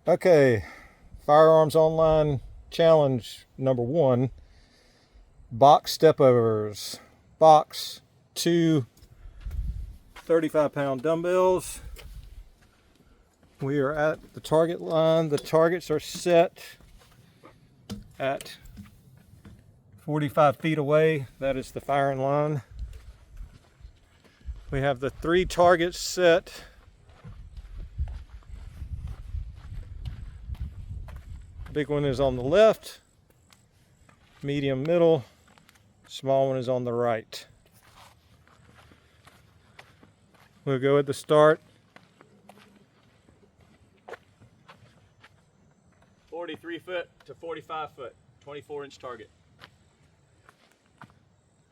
Okay, Firearms Online Challenge number 1, box stepovers. Box 2 35-pound dumbbells. We are at the target line. The targets are set at 45 feet away. That is the firing line. We have the 3 targets set. Big one is on the left, medium middle, small one is on the right. We'll go at the start. 43 foot to 45 foot, 24-inch target.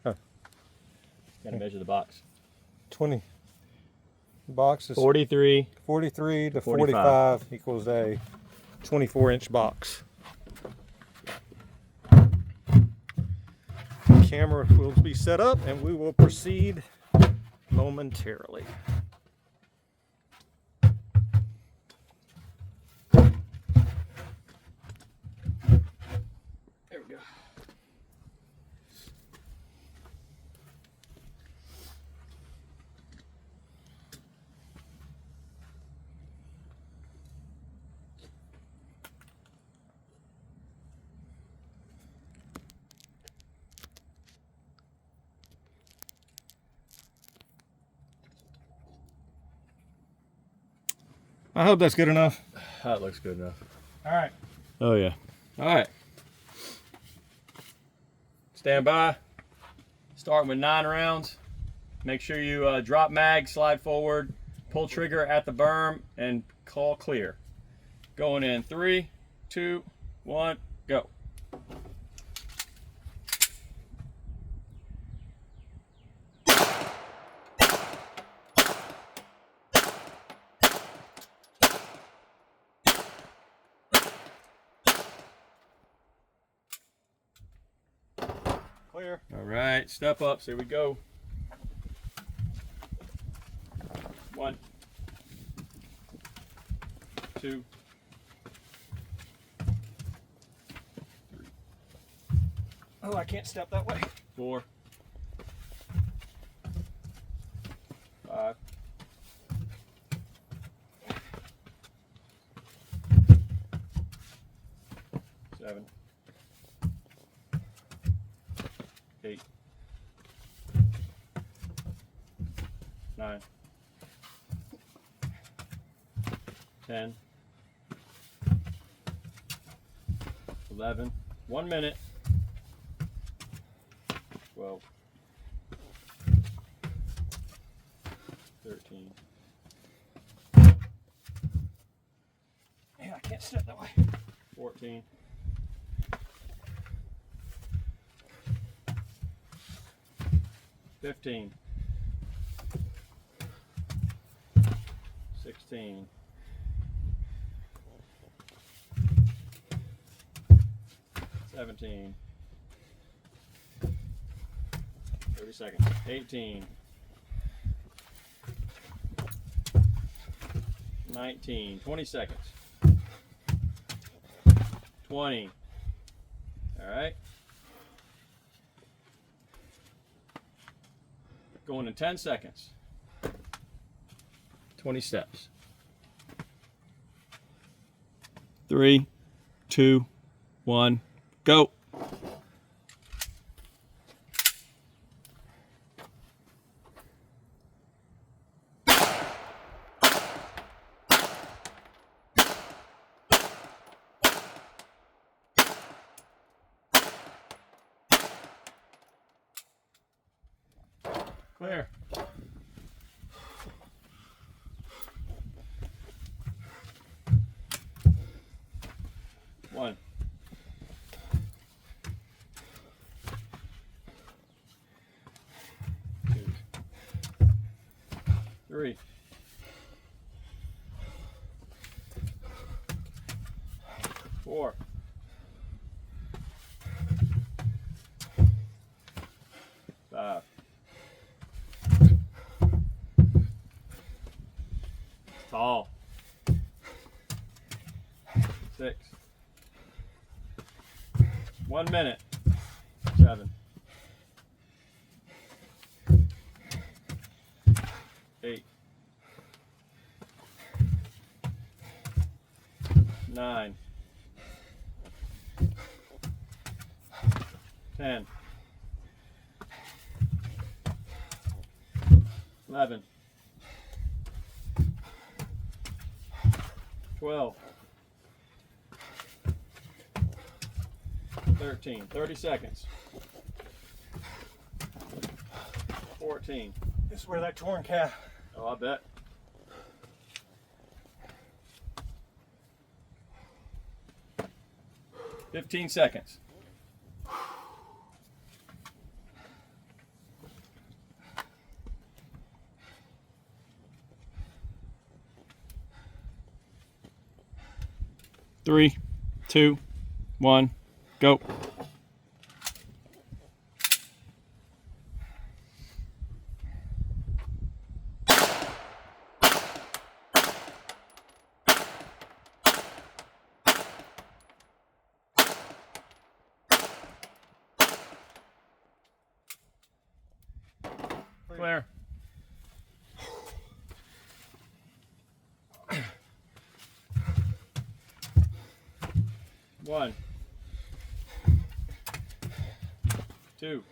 Huh. Gotta measure the box. 20. Box is 43 to 45 equals a 24-inch box. Camera will be set up and we will proceed momentarily. There we go. I hope that's good enough. That looks good enough. All right. Oh yeah. All right. Stand by. Starting with 9 rounds. Make sure you drop mag, slide forward, pull trigger at the berm, and call clear. Going in 3, 2, 1, go. Clear. All right, step ups. Here we go. 1, 2, 3. Oh, I can't step that way. 4, 5, 7, 8, 9, 10, 11, 1 minute, 12, 13, Yeah, I can't step that way. 14, 15, 16, 17, 30 seconds, 18, 19, 20 seconds, 20. All right. Going in 10 seconds. 20 steps. 3, 2, 1, go. Clear. One. 2, 3, 4, 5, 6, tall, 6. 1 minute. 7. 8. 9. 10. 11. 12. 13. 30 seconds. 14. This is where that torn calf. Oh, I bet. 15 seconds. Three, 2, 1, go. Clear. One, 2,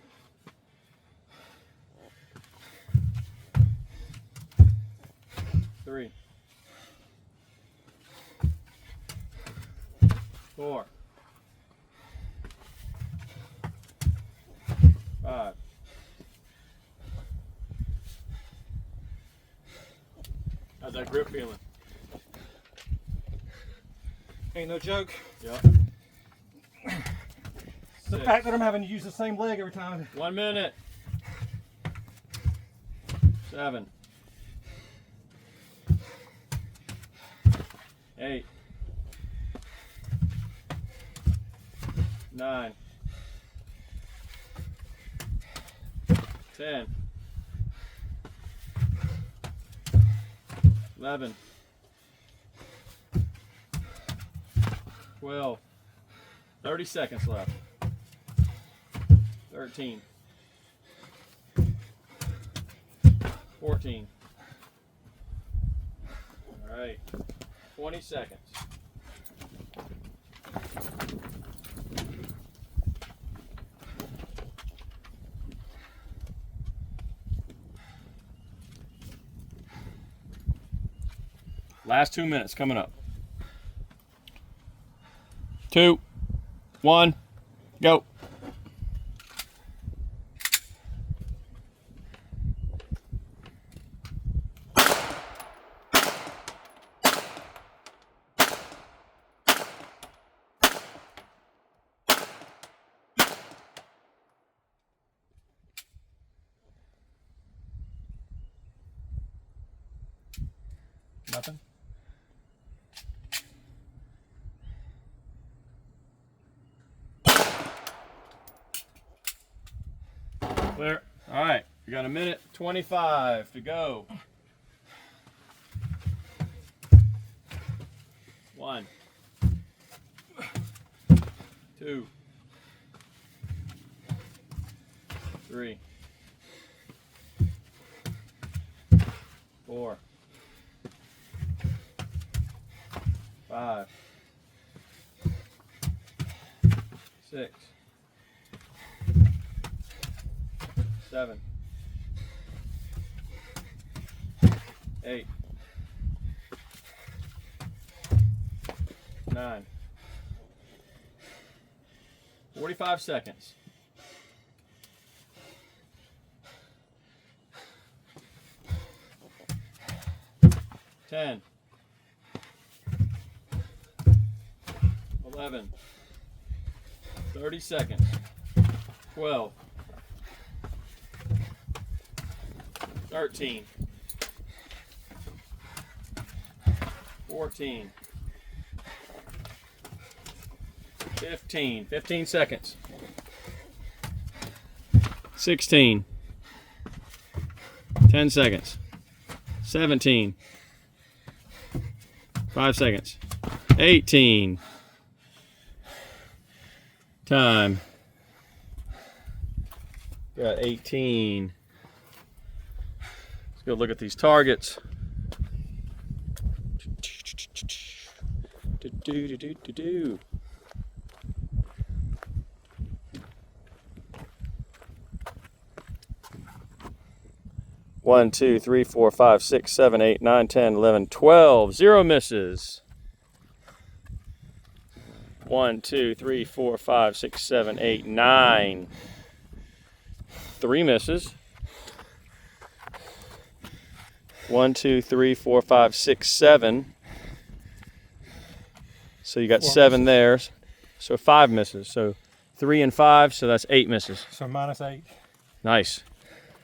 3, 4, 5. How's that grip feeling? Ain't no joke. Yep. The 6. fact that I'm having to use the same leg every time. 1 minute. 7. 8. 9. 10. 11. 12. 30 seconds left. 13. 14. All right. 20 seconds. Last 2 minutes coming up. 2, 1, go. Nothing? Clear. All right, we got 1:25 to go. 1, 2, 3, 4, 5, 6, 7, 8, 9, 45 seconds. 10, 11, 30 seconds. 12, 13, 14, 15 seconds. 16, 10 seconds. 17, 5 seconds. 18, Time. Got 18. Let's go look at these targets. Do. 1, 2, 3, 4, 5, 6, 7, 8, 9, 10, 11, 12. 0 misses. 1, 2, 3, 4, 5, 6, 7, 8, 9. 3 misses. 1, 2, 3, 4, 5, 6, 7. So you got 7 there. So 5 misses. So 3 and 5, so that's 8 misses. So -8. Nice.